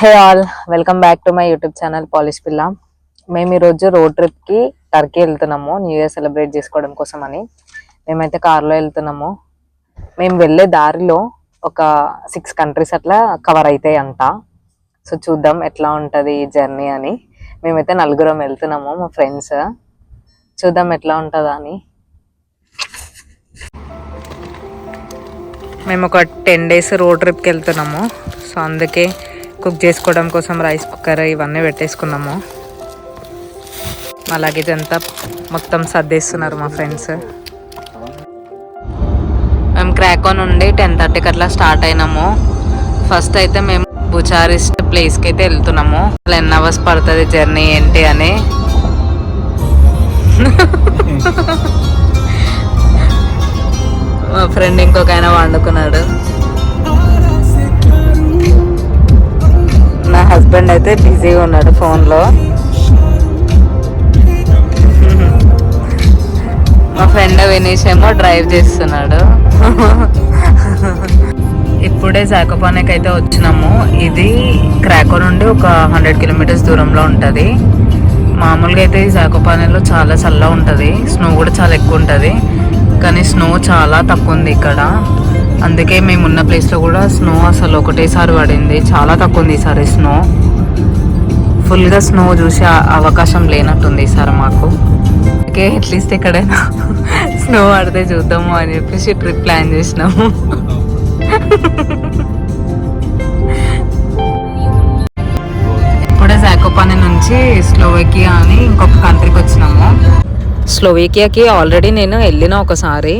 Hey all, welcome back to my YouTube channel polish పిల్ల. మేము ఈరోజు రోడ్ ట్రిప్కి టర్కీ వెళ్తున్నాము, న్యూ ఇయర్ సెలబ్రేట్ చేసుకోవడం కోసం అని. మేమైతే కార్లో వెళ్తున్నాము. మేము వెళ్ళే దారిలో ఒక 6 కంట్రీస్ అట్లా కవర్ అవుతాయి అంట. సో చూద్దాం ఎట్లా ఉంటుంది ఈ జర్నీ అని. మేమైతే నలుగురం వెళ్తున్నాము, మా ఫ్రెండ్స్. చూద్దాం ఎట్లా ఉంటుందా అని. మేము ఒక 10 days రోడ్ ట్రిప్కి వెళ్తున్నాము. సో అందుకే కుక్ చేసుకోవడం కోసం రైస్ కుక్కర్ ఇవన్నీ పెట్టేసుకున్నాము. మా లగేజ్ అంతా మొత్తం సర్దేస్తున్నారు మా ఫ్రెండ్స్. మేము క్రాకో నుండి 10:30కి అట్లా స్టార్ట్ అయినాము. ఫస్ట్ అయితే మేము బుచారిస్ట్ ప్లేస్కి అయితే వెళ్తున్నాము. 10 hours పడుతుంది జర్నీ ఏంటి అని. మా ఫ్రెండ్ ఇంకొక ఆయన వండుకున్నాడు. నా హస్బెండ్ అయితే బిజీగా ఉన్నాడు ఫోన్లో. మా ఫ్రెండ్ వినీష్ ఏమో డ్రైవ్ చేస్తున్నాడు. ఇప్పుడే జాకోపానికి అయితే వచ్చినాము. ఇది క్రాకో నుండి ఒక 100 kilometers దూరంలో ఉంటుంది. మామూలుగా అయితే ఈ జాకోపానీలో చాలా చల్లగా ఉంటుంది, స్నో కూడా చాలా ఎక్కువ ఉంటుంది. కానీ స్నో చాలా తక్కువ ఉంది ఇక్కడ. అందుకే మేము ఉన్న ప్లేస్లో కూడా స్నో అసలు ఒకటేసారి పడింది. చాలా తక్కువ ఉంది ఈసారి స్నో. ఫుల్గా స్నో చూసే అవకాశం లేనట్టుంది ఈసారి మాకు. అందుకే అట్లీస్ట్ ఎక్కడైనా స్నో పడితే చూద్దాము అని చెప్పేసి ట్రిప్ ప్లాన్ చేసినాము. ఇప్పుడే జాకోపానీ నుంచి స్లోవేకియా అని ఇంకొక కంట్రీకి వచ్చినాము. స్లోవేకియాకి ఆల్రెడీ నేను వెళ్ళిన ఒకసారి,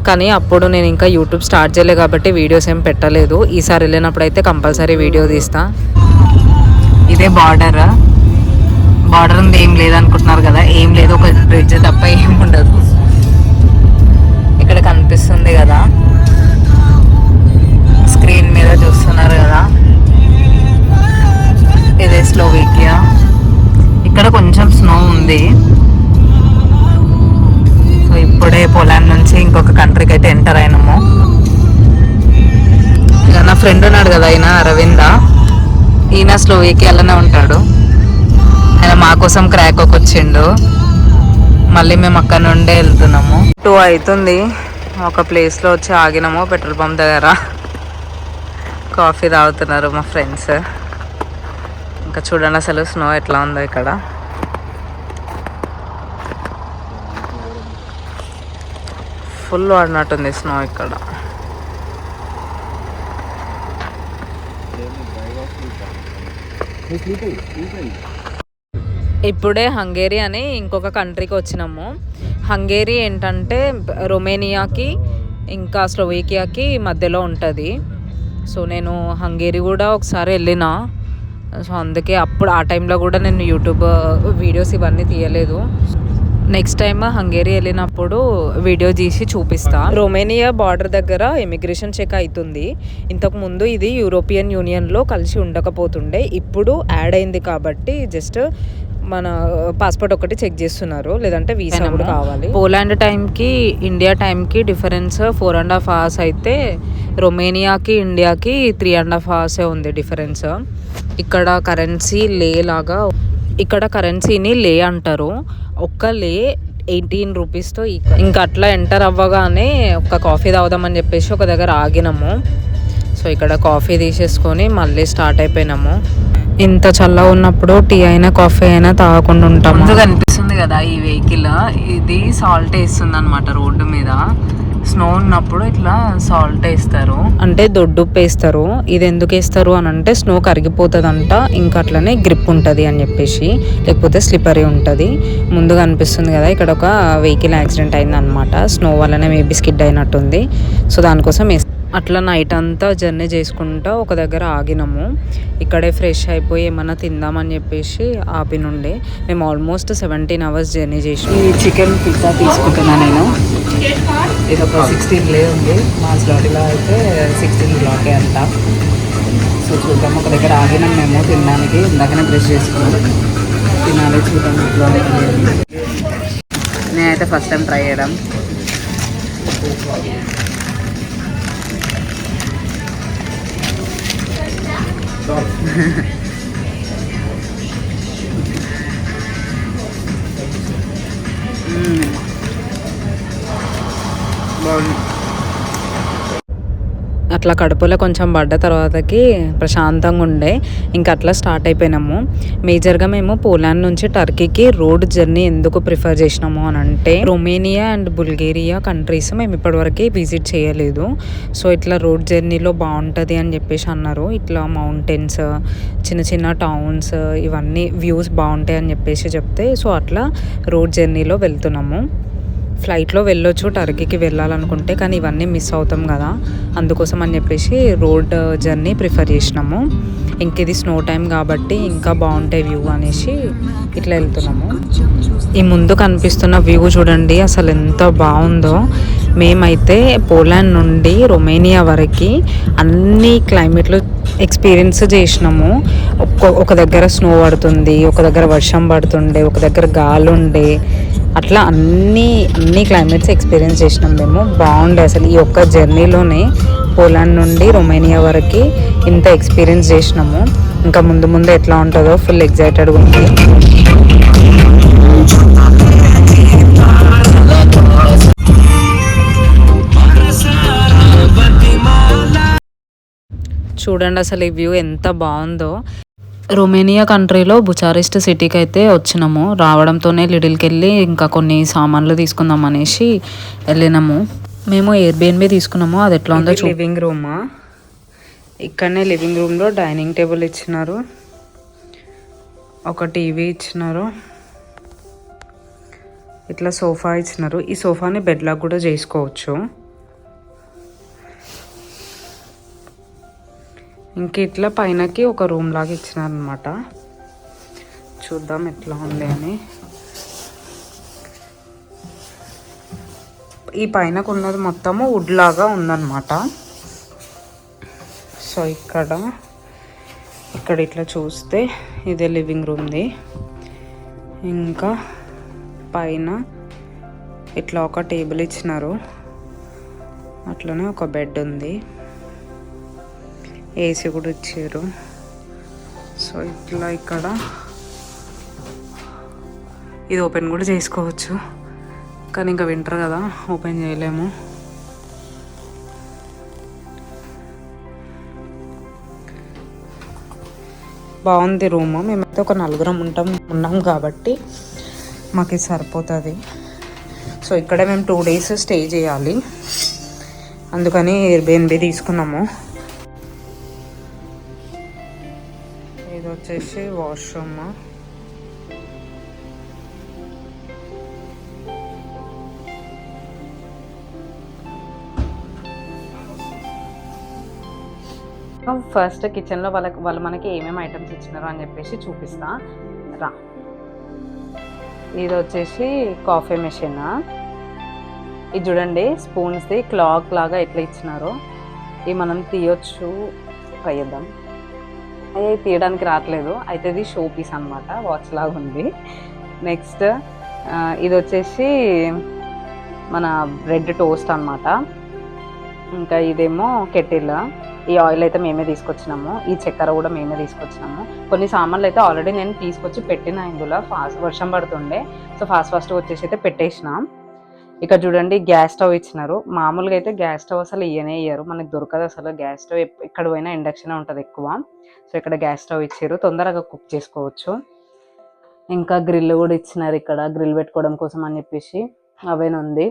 కానీ అప్పుడు నేను ఇంకా యూట్యూబ్ స్టార్ట్ చేయలేదు కాబట్టి వీడియోస్ ఏం పెట్టలేదు. ఈసారి వెళ్ళినప్పుడు అయితే కంపల్సరీ వీడియో తీస్తా. ఇదే బార్డర్ ఉంది, ఏం లేదనుకుంటున్నారు కదా, ఏం లేదు, ఒక బ్రిడ్జ్ తప్ప ఏం ఉండదు. ఇక్కడ కనిపిస్తుంది కదా, స్క్రీన్ మీద చూస్తున్నారు కదా, ఇదే స్లోవేకియా. ఇక్కడ కొంచెం స్నో ఉంది. సో ఇప్పుడే పోలాండ్ నుంచి ఇంకొక కంట్రీకి అయితే ఎంటర్ అయినాము. ఇక నా ఫ్రెండ్ ఉన్నాడు కదా, ఆయన అరవింద, ఈయన స్లోవేకియాలోనే ఉంటాడు. ఆయన మా కోసం క్రాకోకి వచ్చిండు. మళ్ళీ మేము అక్కడ నుండే వెళ్తున్నాము. 2 అవుతుంది. ఒక ప్లేస్లో వచ్చి ఆగినాము, పెట్రోల్ పంప్ దగ్గర. కాఫీ తాగుతున్నారు మా ఫ్రెండ్స్. ఇంకా చూడండి అసలు స్నో ఎట్లా ఉందో ఇక్కడ. ఫుల్ పడినట్టుంది స్నో ఇక్కడ. ఇప్పుడే హంగేరీ అని ఇంకొక కంట్రీకి వచ్చినాము. హంగేరీ ఏంటంటే రొమేనియాకి ఇంకా స్లోవేకియాకి మధ్యలో ఉంటుంది. సో నేను హంగేరీ కూడా ఒకసారి వెళ్ళిన. సో అందుకే అప్పుడు ఆ టైంలో కూడా నేను యూట్యూబ్ వీడియోస్ ఇవన్నీ తీయలేదు. నెక్స్ట్ టైం హంగేరీ వెళ్ళినప్పుడు వీడియో తీసి చూపిస్తా. రొమేనియా బార్డర్ దగ్గర ఇమిగ్రేషన్ చెక్ అవుతుంది. ఇంతకుముందు ఇది యూరోపియన్ యూనియన్లో కలిసి ఉండకపోతుండే, ఇప్పుడు యాడ్ అయింది కాబట్టి జస్ట్ మన పాస్పోర్ట్ ఒకటి చెక్ చేస్తున్నారు, లేదంటే వీసా కూడా కావాలి. పోలాండ్ టైంకి ఇండియా టైంకి డిఫరెన్స్ 4.5 hours అయితే రొమేనియాకి ఇండియాకి 3.5 hours ఉంది డిఫరెన్స్. ఇక్కడ కరెన్సీ లే లాగా, ఇక్కడ కరెన్సీని లే అంటారు. ఒక్క లే 18 rupeesతో. ఇంకా అట్లా ఎంటర్ అవ్వగానే ఒక కాఫీ తాగుదామని చెప్పేసి ఒక దగ్గర ఆగినాము. సో ఇక్కడ కాఫీ తీసేసుకొని మళ్ళీ స్టార్ట్ అయిపోయినాము. ఇంత చల్లగా ఉన్నప్పుడు టీ అయినా కాఫీ అయినా తాగకుండా ఉంటాము. ముందుగా అనిపిస్తుంది కదా ఈ వెహికల్, ఇది సాల్ట్ వేస్తుంది అనమాట రోడ్డు మీద. స్నో ఉన్నప్పుడు ఇట్లా సాల్ట్ వేస్తారు, అంటే దొడ్డుప్పు వేస్తారు. ఇది ఎందుకు వేస్తారు అని అంటే స్నో కరిగిపోతుందంట, ఇంకా అట్లనే గ్రిప్ ఉంటుంది అని చెప్పేసి, లేకపోతే స్లిపరీ ఉంటుంది. ముందుగా అనిపిస్తుంది కదా, ఇక్కడ ఒక వెహికల్ యాక్సిడెంట్ అయింది అనమాట. స్నో వల్లనే మేబీ స్కిడ్ అయినట్టుంది. సో దానికోసం అట్లా నైట్ అంతా జర్నీ చేసుకుంటా ఒక దగ్గర ఆగినాము. ఇక్కడే ఫ్రెష్ అయిపోయి ఏమన్నా తిందామని చెప్పేసి ఆపినుండే. మేము ఆల్మోస్ట్ 17 hours జర్నీ చేసి. ఈ చికెన్ పిజ్జా తీసుకుంటున్నా నేను. ఇది ఒక 16 లే ఉంది, మా స్లాట్లో అయితే 16 బ్లాకే అంట. సో చూద్దాం, ఒక దగ్గర ఆగినాం మేము తినడానికి. ఇందాకనే బ్రష్ చేసుకున్నాం, తినాలి, చూద్దాం ఇట్లా. నేనైతే ఫస్ట్ టైం ట్రై చేయడం. అట్లా కడుపులో కొంచెం పడ్డ తర్వాతకి ప్రశాంతంగా ఉండే, ఇంకా అట్లా స్టార్ట్ అయిపోయినాము. మేజర్గా మేము పోలాండ్ నుంచి టర్కీకి రోడ్ జర్నీ ఎందుకు ప్రిఫర్ చేసినాము అని అంటే, రొమేనియా అండ్ బుల్గేరియా కంట్రీస్ మేము ఇప్పటివరకు విజిట్ చేయలేదు. సో ఇట్లా రోడ్ జర్నీలో బాగుంటుంది అని చెప్పేసి అన్నారు. ఇట్లా మౌంటైన్స్, చిన్న చిన్న టౌన్స్, ఇవన్నీ వ్యూస్ బాగుంటాయి అని చెప్పేసి చెప్తే, సో అట్లా రోడ్ జర్నీలో వెళ్తున్నాము. ఫ్లైట్లో వెళ్ళొచ్చు టర్కీకి వెళ్ళాలనుకుంటే, కానీ ఇవన్నీ మిస్ అవుతాం కదా, అందుకోసం అని చెప్పేసి రోడ్ జర్నీ ప్రిఫర్ చేసినాము. ఇంక ఇది స్నో టైం కాబట్టి ఇంకా బాగుంటాయి వ్యూ అనేసి ఇట్లా వెళ్తున్నాము. ఈ ముందు కనిపిస్తున్న వ్యూ చూడండి అసలు ఎంత బాగుందో. మేమైతే పోలాండ్ నుండి రొమేనియా వరకు అన్ని క్లైమేట్లు ఎక్స్పీరియన్స్ చేసినాము. ఒక దగ్గర స్నో పడుతుంది, ఒక దగ్గర వర్షం పడుతుండే, ఒక దగ్గర గాలి ఉండే, అట్లా అన్ని క్లైమేట్స్ ఎక్స్పీరియన్స్ చేసినాం మేము. బాగుండే అసలు ఈ ఒక్క జర్నీలోనే పోలాండ్ నుండి రొమేనియా వరకు ఇంత ఎక్స్పీరియన్స్ చేసినాము. ఇంకా ముందు ముందు ఎట్లా ఉంటుందో ఫుల్ ఎగ్జైటెడ్గా ఉంది. చూడండి అసలు ఈ వ్యూ ఎంత బాగుందో. రొమేనియా కంట్రీలో బుచారెస్ట్ సిటీకి అయితే వచ్చినాము. రావడంతోనే లిడిల్కి వెళ్ళి ఇంకా కొన్ని సామాన్లు తీసుకుందాం అనేసి వెళ్ళినాము. మేము ఎయిర్బిఎన్బి తీసుకున్నాము. అది ఎట్లా ఉందో లివింగ్ రూమా, ఇక్కడనే లివింగ్ రూమ్లో డైనింగ్ టేబుల్ ఇచ్చినారు, ఒక టీవీ ఇచ్చినారు, ఇట్లా సోఫా ఇచ్చినారు. ఈ సోఫాని బెడ్ లాగా కూడా చేసుకోవచ్చు. ఇంక ఇట్లా పైనకి ఒక రూమ్ లాగా ఇచ్చినారనమాట. చూద్దాం ఎట్లా ఉంది అని. ఈ పైనకు ఉన్నది మొత్తము వుడ్ లాగా ఉందన్నమాట. సో ఇక్కడ ఇట్లా చూస్తే ఇదే లివింగ్ రూమ్ది. ఇంకా పైన ఇట్లా ఒక టేబుల్ ఇచ్చినారు, అట్లనే ఒక బెడ్ ఉంది, ఏసీ కూడా ఇచ్చారు. సో ఇట్లా ఇక్కడ ఇది ఓపెన్ కూడా చేసుకోవచ్చు, కానీ ఇంకా వింటర్ కదా ఓపెన్ చేయలేము. బాగుంది రూము. మేమైతే ఒక నలుగురం ఉన్నాం కాబట్టి మాకు ఇది సరిపోతుంది. సో ఇక్కడే మేము 2 days స్టే చేయాలి, అందుకని ఎయిర్బిఎన్బి తీసుకున్నాము. ఇది వచ్చేసి వాష్రూమ్. ఫస్ట్ కిచెన్లో వాళ్ళు మనకి ఏమేమి ఐటమ్స్ ఇచ్చినారో అని చెప్పేసి చూపిస్తా రా. ఇది వచ్చేసి కాఫీ మెషిన్. ఇది చూడండి స్పూన్స్ది క్లాక్ లాగా ఎట్లా ఇచ్చినారో. ఇవి మనం తీయొచ్చు, ట్రై చేద్దాం. అది తీయడానికి రావట్లేదు, అయితే ఇది షో పీస్ అనమాట, వాచ్ లాగా ఉంది. నెక్స్ట్ ఇది వచ్చేసి మన బ్రెడ్ టోస్ట్ అనమాట. ఇంకా ఇదేమో కెటిల్. ఈ ఆయిల్ అయితే మేమే తీసుకొచ్చినాము, ఈ చక్కెర కూడా మేమే తీసుకొచ్చినాము. కొన్ని సామాన్లు అయితే ఆల్రెడీ నేను తీసుకొచ్చి పెట్టిన ఇందులో. వర్షం పడుతుండే, సో ఫాస్ట్ వచ్చేసి అయితే పెట్టేసినాం. ఇక్కడ చూడండి గ్యాస్ స్టవ్ ఇచ్చినారు. మామూలుగా అయితే గ్యాస్ స్టవ్ అసలు ఇయ్యరు, మనకు దొరకదు అసలు గ్యాస్ స్టవ్. ఎక్కడ పోయినా ఇండక్షన్ ఉంటుంది ఎక్కువ. సో ఇక్కడ గ్యాస్ స్టవ్ ఇచ్చారు, తొందరగా కుక్ చేసుకోవచ్చు. ఇంకా గ్రిల్ కూడా ఇచ్చినారు, ఇక్కడ గ్రిల్ పెట్టుకోవడం కోసం అని చెప్పేసి అవేనుంది.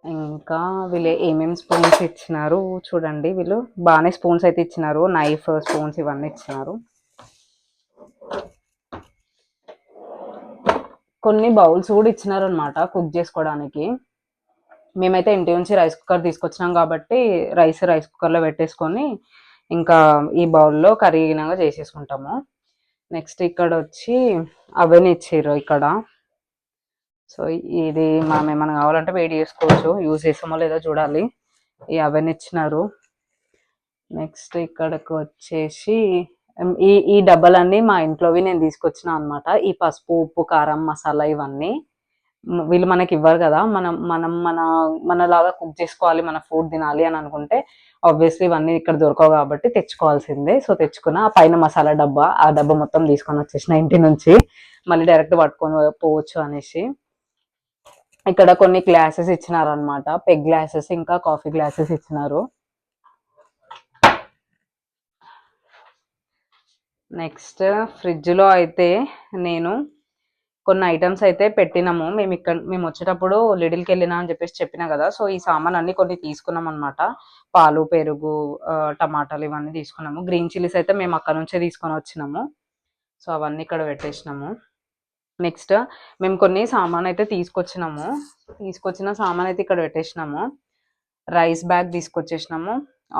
ఇంకా వీళ్ళు ఏమేమి స్పూన్స్ ఇచ్చినారు చూడండి. వీళ్ళు బాగానే స్పూన్స్ అయితే ఇచ్చినారు, నైఫ్, స్పూన్స్ ఇవన్నీ ఇచ్చినారు. కొన్ని బౌల్స్ కూడా ఇచ్చినారు అనమాట కుక్ చేసుకోవడానికి. మేమైతే ఇంటి నుంచి రైస్ కుక్కర్ తీసుకొచ్చినాం కాబట్టి రైస్ కుక్కర్లో పెట్టేసుకొని ఇంకా ఈ బౌల్లో కరిగినాగా చేసేసుకుంటాము. నెక్స్ట్ ఇక్కడ వచ్చి అవెన్ ఇచ్చారు ఇక్కడ. సో ఇది మనం ఏమైనా కావాలంటే వేడి చేసుకోవచ్చు, యూజ్ చేసామో లేదో చూడాలి. ఈ అవెన్ ఇచ్చినారు. నెక్స్ట్ ఇక్కడికి వచ్చేసి ఈ డబ్బాలన్నీ మా ఇంట్లోవి నేను తీసుకొచ్చిన అనమాట. ఈ పసుపు, ఉప్పు, కారం, మసాలా ఇవన్నీ వీళ్ళు మనకి ఇవ్వరు కదా, మనలాగా కుక్ చేసుకోవాలి, మన ఫుడ్ తినాలి అని అనుకుంటే ఆబ్వియస్లీ ఇవన్నీ ఇక్కడ దొరకవు కాబట్టి తెచ్చుకోవాల్సిందే. సో తెచ్చుకున్న ఆ పైన మసాలా డబ్బా, ఆ డబ్బా మొత్తం తీసుకొని వచ్చేసిన ఇంటి నుంచి, మళ్ళీ డైరెక్ట్ పట్టుకొని పోవచ్చు అనేసి. ఇక్కడ కొన్ని గ్లాసెస్ ఇచ్చినారు అనమాట, పెగ్ గ్లాసెస్, ఇంకా కాఫీ గ్లాసెస్ ఇచ్చినారు. నెక్స్ట్ ఫ్రిడ్జ్లో అయితే నేను కొన్ని ఐటమ్స్ అయితే పెట్టినాము. మేము వచ్చేటప్పుడు లిడిల్కి వెళ్ళినా అని చెప్పేసి చెప్పినా కదా. సో ఈ సామాన్ అన్ని కొన్ని తీసుకున్నాం అనమాట. పాలు, పెరుగు, టమాటాలు ఇవన్నీ తీసుకున్నాము. గ్రీన్ చిల్లీస్ అయితే మేము అక్కడ నుంచే తీసుకొని వచ్చినాము. సో అవన్నీ ఇక్కడ పెట్టేసినాము. నెక్స్ట్ మేము కొన్ని సామాన్ అయితే తీసుకొచ్చిన సామాన్ అయితే ఇక్కడ పెట్టేసినాము. రైస్ బ్యాగ్ తీసుకొచ్చేసినాము,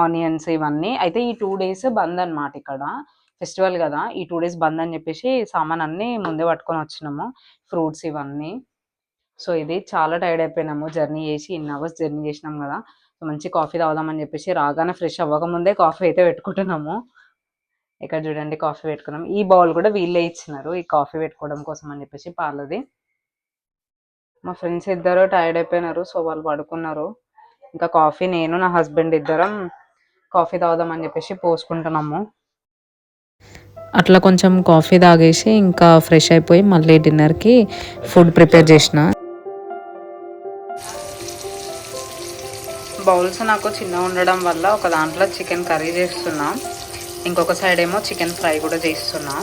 ఆనియన్స్ ఇవన్నీ. అయితే ఈ 2 days బంద్ అనమాట. ఇక్కడ ఫెస్టివల్ కదా, ఈ 2 days బంద్ అని చెప్పేసి సామాన్ అన్నీ ముందే పట్టుకొని వచ్చినాము, ఫ్రూట్స్ ఇవన్నీ. సో ఇది చాలా టైర్డ్ అయిపోయినాము జర్నీ చేసి, ఇన్ అవర్స్ జర్నీ చేసినాం కదా. సో మంచి కాఫీ తాగుదామని చెప్పేసి రాగానే ఫ్రెష్ అవ్వకముందే కాఫీ అయితే పెట్టుకుంటున్నాము. ఇక్కడ చూడండి కాఫీ పెట్టుకున్నాం. ఈ బౌల్ కూడా వీళ్ళే ఇచ్చినారు ఈ కాఫీ పెట్టుకోవడం కోసం అని చెప్పేసి, పాలది. మా ఫ్రెండ్స్ ఇద్దరు టైర్డ్ అయిపోయినారు, సో వాళ్ళు పడుకున్నారు. ఇంకా కాఫీ నేను నా హస్బెండ్ ఇద్దరం కాఫీ తాగుదామని చెప్పేసి పోసుకుంటున్నాము. అట్లా కొంచెం కాఫీ తాగేసి ఇంకా ఫ్రెష్ అయిపోయి మళ్ళీ డిన్నర్కి ఫుడ్ ప్రిపేర్ చేసిన. బౌల్స్ నాకు చిన్న ఉండడం వల్ల ఒక దాంట్లో చికెన్ కర్రీ చేస్తున్నా, ఇంకొక సైడ్ ఏమో చికెన్ ఫ్రై కూడా చేస్తున్నా.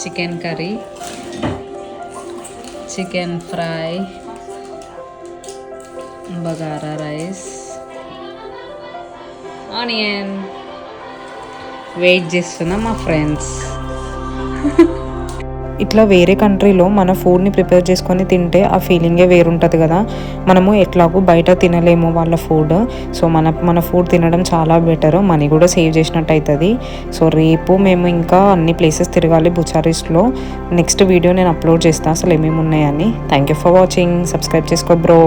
Chicken curry, chicken fry, bagara rice, onion. Wait చేస్తున్నా మా ఫ్రెండ్స్. ఇట్లా వేరే కంట్రీలో మన ఫుడ్ని ప్రిపేర్ చేసుకొని తింటే ఆ ఫీలింగే వేరుంటుంది కదా. మనము ఎట్లాగో బయట తినలేము వాళ్ళ ఫుడ్. సో మన ఫుడ్ తినడం చాలా బెటర్, మనీ కూడా సేవ్ చేసినట్టు అవుతుంది. సో రేపు మేము ఇంకా అన్ని ప్లేసెస్ తిరగాలి బుచారెస్ట్లో. నెక్స్ట్ వీడియో నేను అప్లోడ్ చేస్తాను అసలు ఏమేమి ఉన్నాయని. Thank you for watching. Subscribe చేసుకో బ్రో.